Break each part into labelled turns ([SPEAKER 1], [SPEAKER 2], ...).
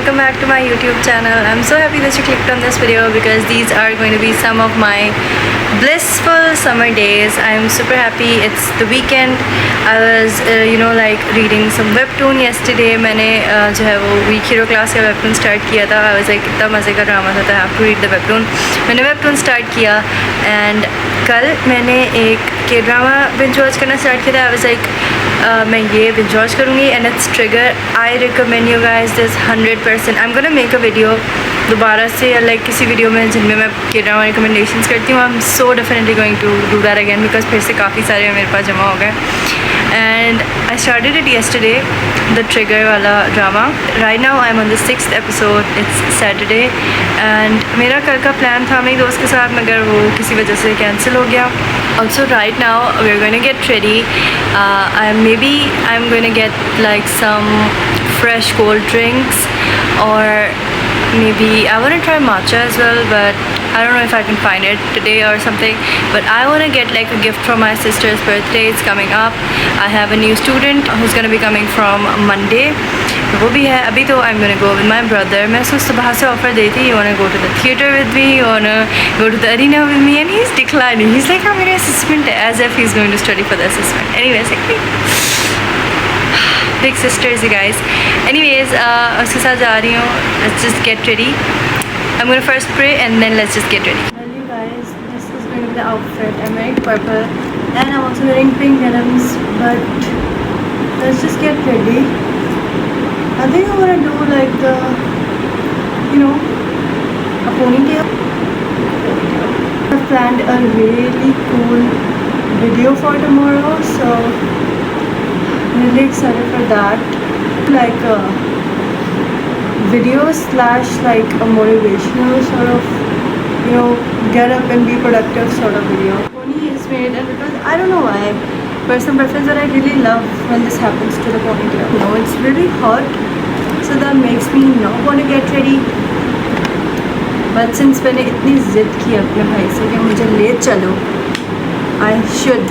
[SPEAKER 1] welcome back to my YouTube channel. I'm so happy that you clicked on this video because these are going to be some of my blissful summer days. I'm super happy. It's the weekend. I was like reading some webtoon yesterday. मैंने जो है वो week hero class का webtoon start किया था. I was like इतना मज़े का ड्रामा था, I have to read the webtoon. मैंने webtoon start किया and कल मैंने एक के ड्रामा binge watch करना start किया था. I was like मैं ये binge watch करूँगी and it's Trigger. I recommend you guys this 100%. I'm gonna make a video दोबारा से या like किसी वीडियो में जिनमें मैं के ड्रामा recommendations करती हूँ. I'm so definitely going to do that again because फिर से काफ़ी सारे मेरे पास जमा हो गए. And I started it yesterday, the Trigger वाला drama. Right now I'm on the 6th episode. It's Saturday and मेरा कल का plan था मेरी दोस्त के साथ मगर वो किसी वजह से cancel हो गया. Also right now we're going to get ready. I'm going to get like some fresh cold drinks, or maybe I want to try matcha as well, but I don't know if I can find it today or something. But I want to get like a gift for my sister's birthday. It's coming up. I have a new student who's going to be coming from Monday. वो भी है. अभी तो I'm going to go with my brother. मैं उसको सुबह से offer दी थी, you want to go to the theater with me, you want to go to the arena with me, and he's declining. He's like, I'm मेरे assessment है, as if he's going to study for the assessment. Anyways, like big sisters, you guys. Anyways, उसके साथ जा रही हूँ. Let's just get ready. I'm gonna first pray and then let's just get ready. Well, you guys, this is going to be the outfit. I'm wearing purple and I'm also wearing pink denims. But let's just get ready. I think I'm gonna do like the, a ponytail. I've planned a really cool video for tomorrow, so I'm really excited for that. Like a video slash like a motivational sort of, get up and be productive sort of video. Pony is made, and because I don't know why, personal preference, but I really love when this happens to the ponytail. It's really hot, so that makes me not want to get ready. But since मैंने इतनी ज़िद की अपने भाई से कि मुझे ले चलो, I should,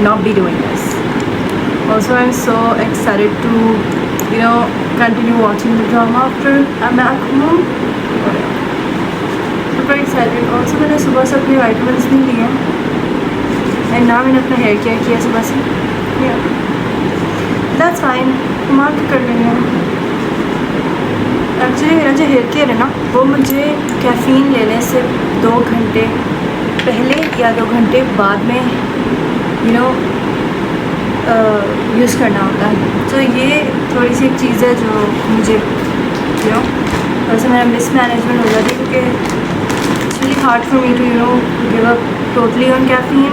[SPEAKER 1] not be doing this. Also, I'm so excited to, continue watching the drama after I'm back home. Super excited. Also, मैंने सुबह से अपने vitamins नहीं लिए and now मैंने अपना hair care किया सुबह से. Yeah, that's fine. मार के कर लेंगे. Actually, मेरा जो hair care है ना, वो मुझे कैफीन लेने से 2 घंटे पहले या 2 घंटे बाद में, यूज़ करना होता है. तो ये थोड़ी सी एक चीज़ है जो मुझे वैसे मेरा मिसमैनेजमेंट हो जाती है क्योंकि it's really hard for me to give up totally on caffeine.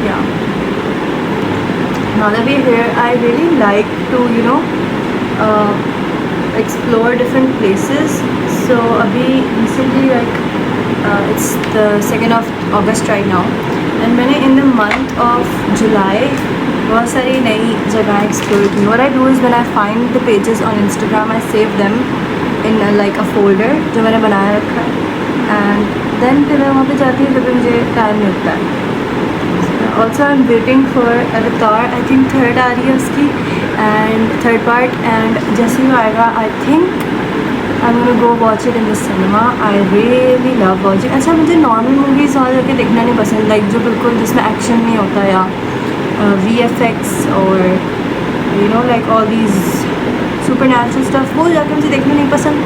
[SPEAKER 1] Yeah now that we are here, I really like to explore different places. So अभी recently it's the 2nd of August right now, and मैंने in the month of July बहुत सारी नई जगह explore की. What I do is when I find the pages on Instagram, I save them in a folder जो मैंने बनाया रखा है, and then फिर मैं वहाँ पे जाती हूँ जब भी मुझे टाइम मिलता है. Also I'm waiting for Avatar. I think 3rd आ रही है उसकी, and 3rd part, and जैसे ही आएगा I think I'm gonna go watch it in the cinema. I really love watching. अच्छा, मुझे नॉर्मल मूवीज़ वहाँ जाके देखना नहीं पसंद, लाइक जो बिल्कुल जिसमें एक्शन नहीं होता या VFX और like all these supernatural stuff, वो जाके मुझे देखना नहीं पसंद.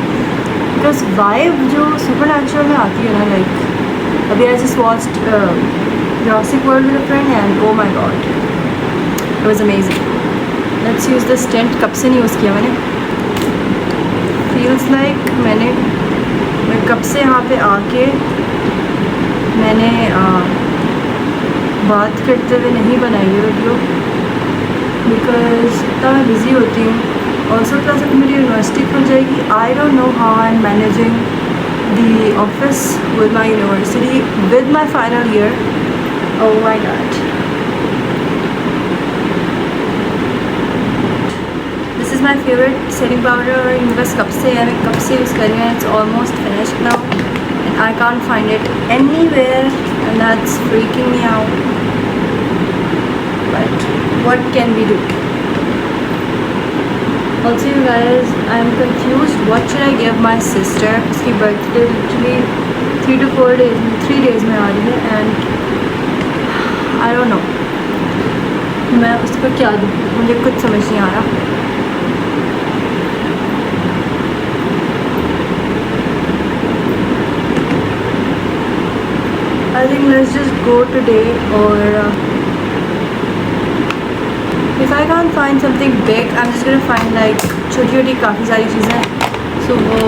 [SPEAKER 1] Because vibe जो supernatural में आती है ना, like अभी I just watched Jurassic World with a friend and oh my god, it was amazing. Let's use this tent. कब से नहीं यूज़ किया मैंने. Feels like मैं कब से यहाँ पे आके मैंने बात करते हुए नहीं बनाई है वीडियो, बिकॉज इतना मैं बिज़ी होती हूँ. ऑल्सो प्लस अभी मेरी यूनिवर्सिटी खुल जाएगी. आई don't know how I am managing the office with my university with my final year. Oh my god. This is my favorite setting powder. बस कब से है, मैं कब से यूज़ कर रही हूँ. It's almost finished now and I can't find it anywhere and that's freaking me out. But what can we do? Also you guys, I am confused. What should I give my sister? उसकी birthday literally 3 to 4 days, 3 days में आ रही है and I don't know. मैं उसको क्या दूँ, मुझे कुछ समझ नहीं आ रहा. I think let's just go today, or if I can't find something big, I'm just gonna find like छोटी छोटी काफ़ी सारी चीज़ें, so वो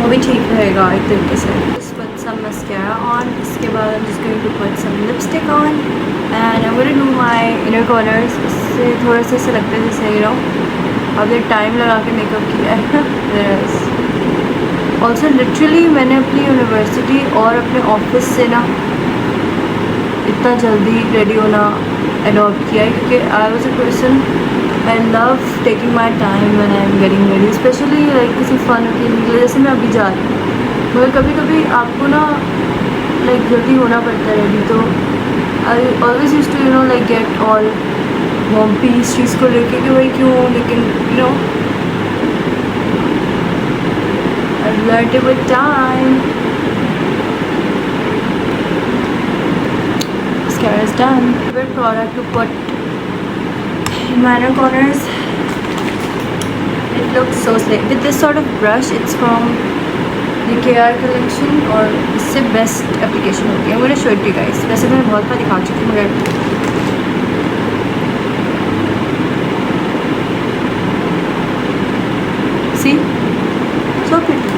[SPEAKER 1] वो भी ठीक रहेगा एक तरीके से. Just put some mascara on. इसके बाद I'm just going to put some lipstick on and I'm gonna do my inner corners. इससे थोड़ा सा ऐसा लगता है जैसे अगर टाइम लगा के मेकअप किया है. ऑल्सो लिटरली मैंने अपनी यूनिवर्सिटी और अपने ऑफिस से ना इतना जल्दी रेडी होना अडॉप्ट किया है क्योंकि I was a person I love taking my time when I am getting ready, specially like किसी फ़न ओकेजन के लिए. जैसे मैं अभी जा रही हूँ, मगर कभी कभी आपको ना लाइक जल्दी होना पड़ता है रेडी, तो I always use to like get all वॉम्पी इस चीज़ को लेके कि भाई क्यों, लेकिन I've learned it with time. Mascara is done. Favorite product to put in my inner corners. It looks so slick. With this sort of brush, it's from the KR collection और इससे best application होती है. I'm going to show it to you guys. वैसे तो मैं बहुत बार दिखा चुकी हूँ मगर see? So pretty.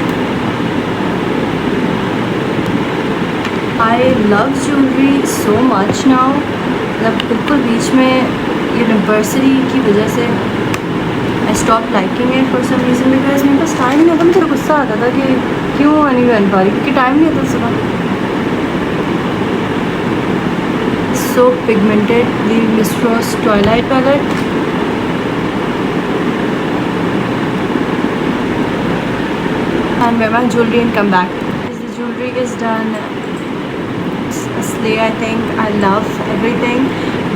[SPEAKER 1] I love jewelry so much now. मतलब बिल्कुल बीच में यूनिवर्सिटी की वजह से I stopped liking it for some reason because मेरे पास टाइम नहीं होता. मुझे गुस्सा आता था कि क्यों नहीं बन पा रही क्योंकि टाइम नहीं होता सुबह. So pigmented, the Miss Rose Twilight palette. And wear my jewelry and come back. The jewelry is done. It's a slay, I think. I love everything.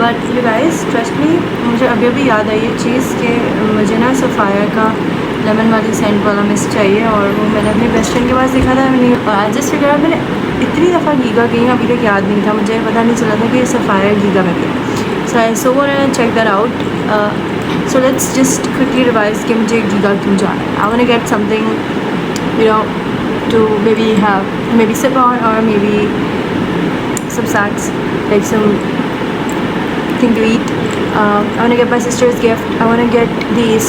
[SPEAKER 1] But you guys, trust me, मुझे अभी याद आई ये चीज़ कि मुझे ना sapphire का lemon वाली Saint वाला मिस्ट चाहिए और वो मैंने अपने बेस्ट फ्रेंड के पास देखा था. मैंने आज जस्ट फिगर मैंने इतनी दफ़ा गीगा गई अभी तक याद नहीं था, मुझे पता नहीं चला था कि सफ़ायर गीगा में भी. So I so want to check that out. So let's just quickly revise कि मुझे गीगा क्यों जाना है. I want to get something to maybe sip on or maybe some snacks, like some thing to eat. I want to get my sister's gift. I want to get these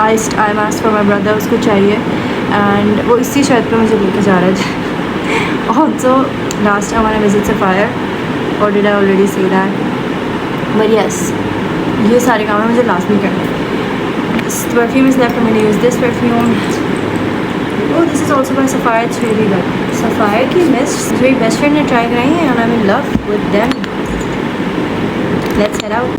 [SPEAKER 1] iced eye mask for my brother, उसको चाहिए and वो इसी शर्त पे मुझे लेके जा रहा है. Also last I want to visit Sapphire, or did I already say that? But yes, ये सारे काम है मुझे लास्ट में करने. This perfume is left. I'm going to use this perfume. Oh, this is also by Sapphire. It's really good. Sapphire की mists मेरी best friend ने try कराई हैं and I'm in love with them. Let's head out.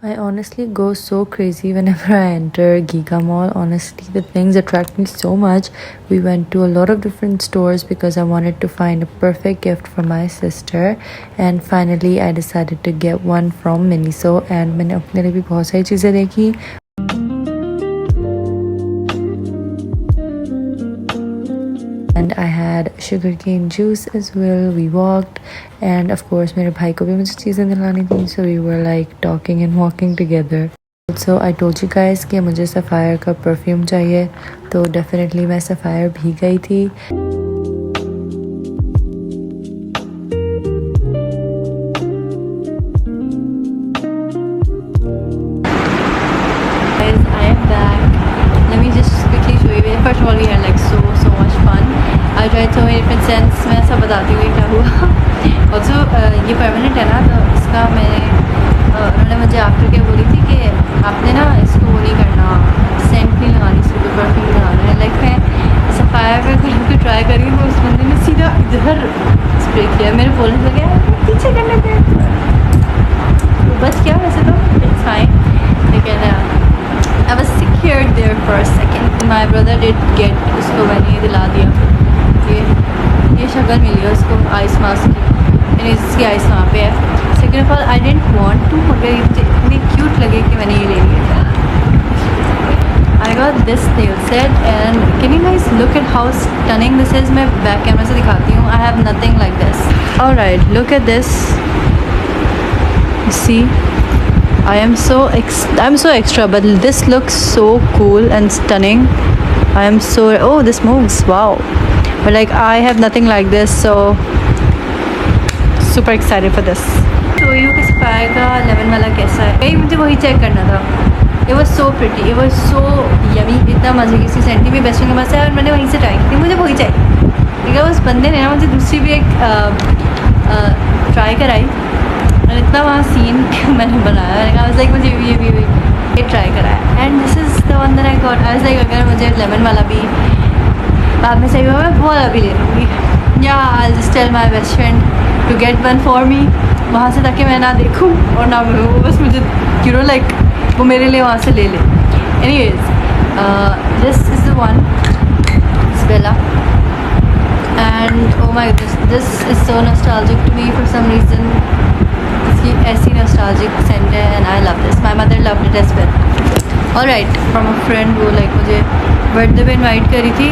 [SPEAKER 2] I honestly go so crazy whenever I enter Giga Mall. Honestly, the things attract me so much. We went to a lot of different stores because I wanted to find a perfect gift for my sister. And finally, I decided to get one from Miniso. And मैंने अपने लिए भी बहुत सारी चीज़ें देखी. And I had sugarcane juice as well. We walked and of course मेरे भाई को भी मुझे चीज़ें दिलानी थी, so we were like talking and walking together. So I told you guys कि मुझे सफ़ायर का परफ्यूम चाहिए, तो definitely मैं सफ़ायर भी गई थी.
[SPEAKER 1] Guys, I am back. Let me just quickly show you. First of all, we had like so much fun. I tried so many different scents. मैं सब बताती हुई क्या हुआ. Also ये परमानेंट है ना, तो इसका मैंने उन्होंने मुझे आफ्टर के बोली थी कि आपने ना इसको वो नहीं करना, सेंट नहीं लगानी, सिर्फ परफ्यूम लगाना है. लाइक मैं सफ़ायर का कलर को ट्राई करी, वो उस बंदे ने सीधा इधर स्प्रे किया. मेरे बोलने लगे पीछे करने थे, बच क्या वैसे तो इट्स फाइन, लेकिन की आइस वहाँ पे है. Second of all I don't want to, मगर ये मुझे इतनी क्यूट लगे कि मैंने ये ले लिया. I got this nail set and can you guys look at how stunning this is. मैं बैक कैमरा से दिखाती हूँ. I have nothing like this. Alright, look at this. You see, I'm so extra, but this looks so cool and stunning. I am so, oh, this moves, wow. But like I have nothing like this, so super excited for this. तो you किस पाएगा 11 वाला कैसा है. भाई मुझे वही check करना था. It was so pretty, it was so yummy. इतना मजे की सी सेंटी भी बेस्ट के पास है और मैंने वहीं से ट्राई की. मुझे वही चाहिए. ठीक है, उस बंदे ने ना मुझे दूसरी भी एक ट्राई कराई और इतना वहाँ सीन मैंने बनाया. मैंने कहा लाइक मुझे ये ट्राई कराया. And this is the one that I got. I was like अगर मुझे लेमन वाला भी बाद में चाहिए हुआ मैं वो वाला भी ले लूँगी. या I just tell my best friend to get one for me वहाँ से, ताकि मैं ना देखूँ और ना वो बस मुझे यू नो लाइक वो मेरे लिए वहाँ से ले ले. Anyways this is the one Bella and oh my god this is so nostalgic to me for some reason. इसकी ऐसी नॉस्टैल्जिक सेंट है and I love this. My mother loved it as well. Alright, from a friend वो like मुझे birthday पे invite करी थी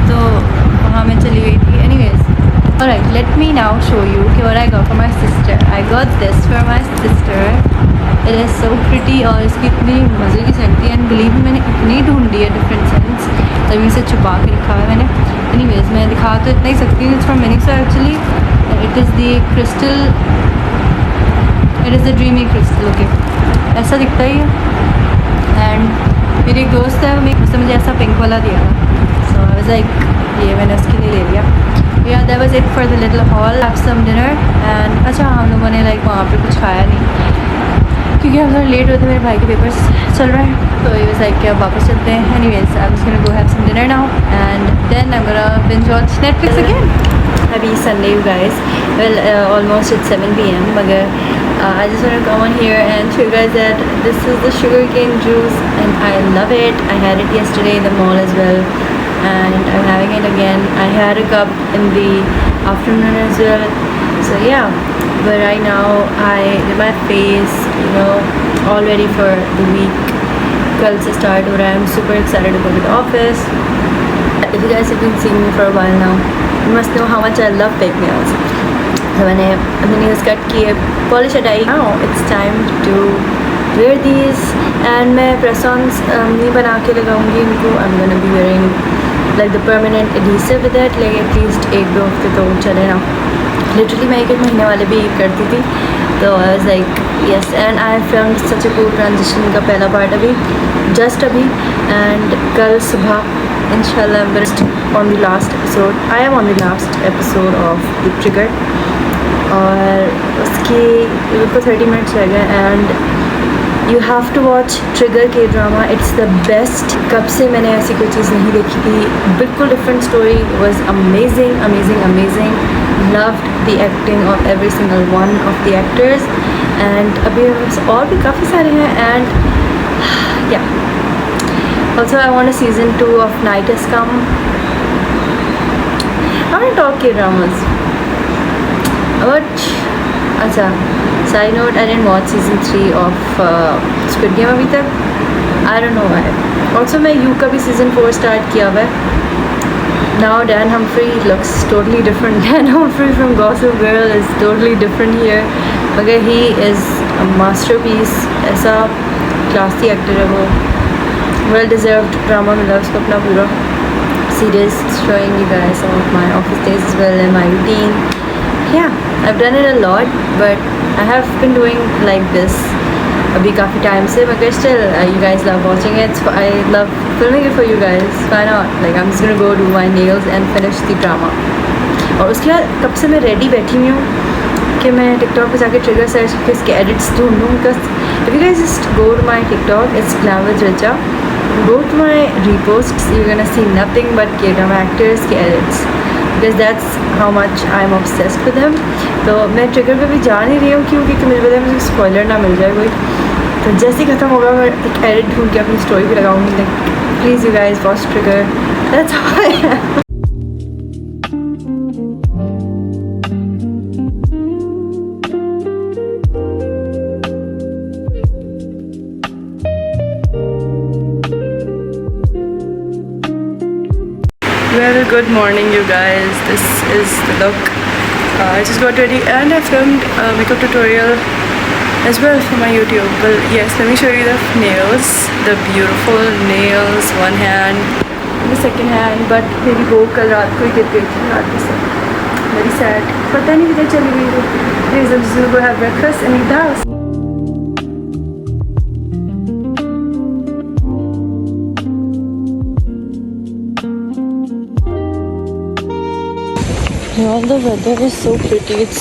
[SPEAKER 1] तो वहाँ मैं चली गई थी. Anyways alright, let me now show you what I got for my sister. I got this for my sister. It is so pretty और इसकी इतनी मज़े की सेंट थी. एंड बिलीव मैंने इतनी ढूंढी है डिफरेंट सेंट्स, तभी इसे छुपा के रखा है मैंने. एनीवेज मैं दिखा तो इतना ही सकती हूँ. It's from Minixo actually. It is the crystal, it is the dreamy crystal. Okay, ऐसा दिखता ही है. एंड मेरी एक दोस्त है, उसने मुझे ऐसा पिंक वाला दिया था. सो आई वाज लाइक ये मैंने उसके लिए ले लिया. Yeah, that was it for the little haul. Have some dinner and अच्छा हम लोगों ने लाइक वहाँ पे कुछ खाया नहीं क्योंकि हम थोड़ा लेट हुए थे. मेरे भाई के पेपर्स चल रहे हैं तो ये was like कि अब वापस चलते हैं. Anyways, I'm just gonna go have some dinner now and then I'm gonna binge watch Netflix again. Happy Sunday, you guys. Well, almost it's 7 p.m. मगर I just want to come on here and show you guys that this is the sugarcane juice and I love it. I had it yesterday in the mall as well. And I'm having it again. I had a cup in the afternoon as well. So yeah, but right now I did my face, you know, all ready for the week. Kal se start ho raha hai. I'm super excited to go to the office. If you guys have been seeing me for a while now, you must know how much I love fake nails. So मैंने अपने nails cut किए, polish हटाई. Now it's time to wear these and मैं press-ons नहीं बना के लगाऊंगी इनको. I'm gonna be wearing like the permanent adhesive with it, like at least 1-2 हफ्ते तो चले ना. Literally मैं 1 महीने वाले भी करती थी तो I was like yes. And I filmed such a cool transition का पहला part अभी just अभी and कल सुबह inshallah I'm gonna on the last episode. I am on the last episode of The Trigger और उसकी बिल्कुल 30 minutes रह गए. And you have to watch trigger K drama. It's the best. कब से मैंने ऐसी कोई चीज़ नहीं देखी थी. बिल्कुल different story. Was amazing amazing amazing. Loved the acting of every single one of the actors. And अभी और भी काफ़ी सारे हैं. And yeah also I want a season 2 of night has come. I want to talk K dramas but अच्छा side note I didn't watch season 3 of squid game अभी तक. I don't know why. Also मैं you का भी season 4 start किया हुआ है. Now Dan Humphry looks totally different. Dan Humphry from gossip girl is totally different here. मगर he is a masterpiece. ऐसा क्लासी एक्टर है वो. वेल डिजर्व्ड ड्रामा मिला उसको अपना पूरा. Series showing you guys some of my office days as well and my routine. Yeah, I've done it a lot but I have been doing like this अभी काफ़ी time से. मगर still you guys love watching it, so I love filming it for you guys. Why not? Like I'm just gonna go do my nails and finish the drama. और उसके बाद कब से मैं रेडी बैठी हुई हूँ कि मैं टिकटॉक पे जाके ट्रिगर सर्च करके इसके एडिट्स ढूंढूँ. Because if you guys just go to my TikTok, it's Glam with Richa. Go to my reposts, you're gonna see nothing but K-drama actors के edits. Because that's how much I'm obsessed with them. तो मैं trigger पे भी जा नहीं रही हूँ क्योंकि मुझे पता है मुझे स्पॉइलर ना मिल जाए कोई. तो जैसे ही ख़त्म होगा मैं एक एडिट ढूंढ के अपनी स्टोरी पे लगाऊंगी. Like please you guys watch trigger. That's how I am. Well, good morning, you guys. This is the look. I just got ready and I filmed a makeup tutorial as well for my YouTube. Well, yes, let me show you the nails. The beautiful nails, one hand, the second hand. But मेरी वो कल रात को ही गिर गई थी रात को से. Very sad. पता नहीं किधर चली गई वो. Please, I'm just gonna go have breakfast and eat the house. Well, the weather is so pretty. It's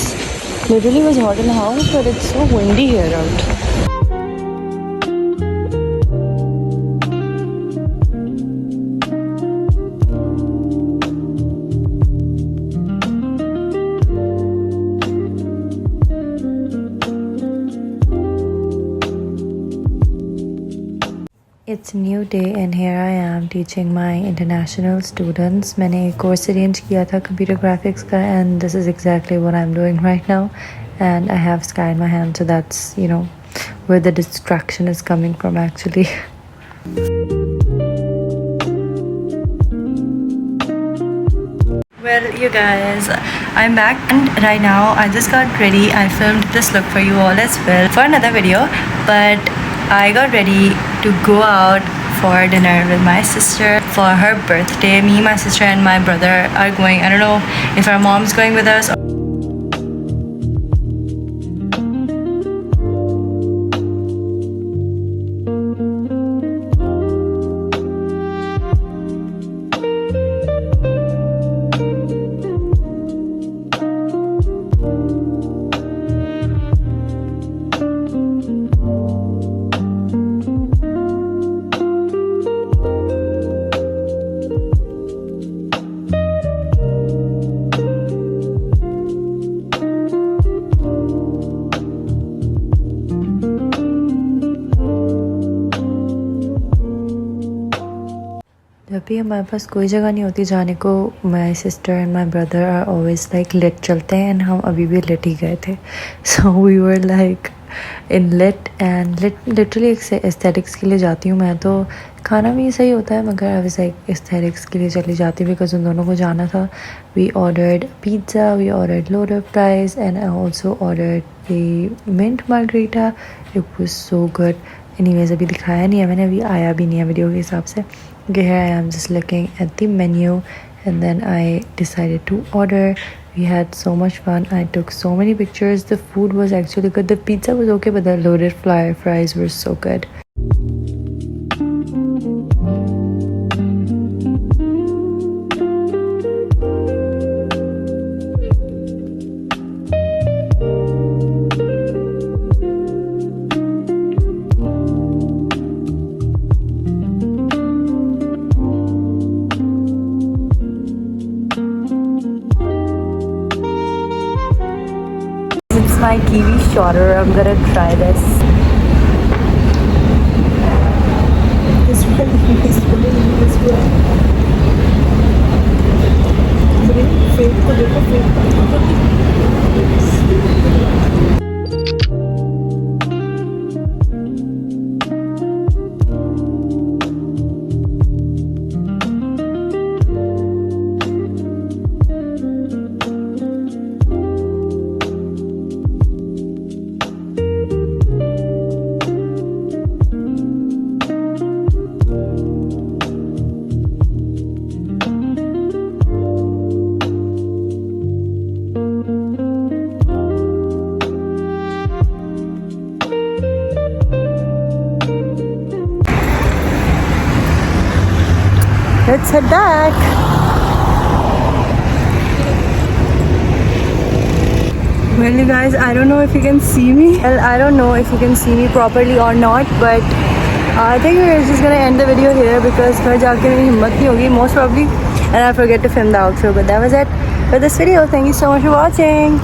[SPEAKER 1] literally was hot in the house, but it's so windy here out.
[SPEAKER 2] It's a new day and here I am teaching my international students. मैंने एक course arrange किया था computer graphics का and this is exactly what I'm doing right now. And I have Sky in my hand, so that's, you know, where the distraction is coming from actually.
[SPEAKER 1] Well, you guys, I'm back and right now I just got ready. I filmed this look for you all as well for another video, but I got ready to go out for dinner with my sister for her birthday. Me, my sister and my brother are going. I don't know if our mom's going with us.
[SPEAKER 2] जब भी हमारे पास कोई जगह नहीं होती जाने को, my sister and my brother are always like late चलते हैं एंड हम अभी भी लेट ही गए थे. So we were like in late and literally aesthetics के लिए जाती हूँ मैं, तो खाना भी सही होता है मगर आई वाज लाइक एस्थेटिक्स के लिए चली जाती बिकॉज उन दोनों को जाना था. We ordered pizza, we ordered loader fries and I also ordered the mint margarita. It was so good. Anyways अभी दिखाया नहीं है मैंने, अभी आया भी नहीं है वीडियो के हिसाब से. Okay, here I am just looking at the menu and then I decided to order. We had so much fun. I took so many pictures. The food was actually good. The pizza was okay, but the loaded fries were so good.
[SPEAKER 1] It's my kiwi shorter. I'm gonna try this. It's really nice. It's really Let's head back. Well, you guys, I don't know if you can see me. Well, I don't know if you can see me properly or not, but I think we're just gonna end the video here because घर जाके मेरी हिम्मत नहीं होगी most probably, and I forget to film the outro. But that was it for this video. Thank you so much for watching.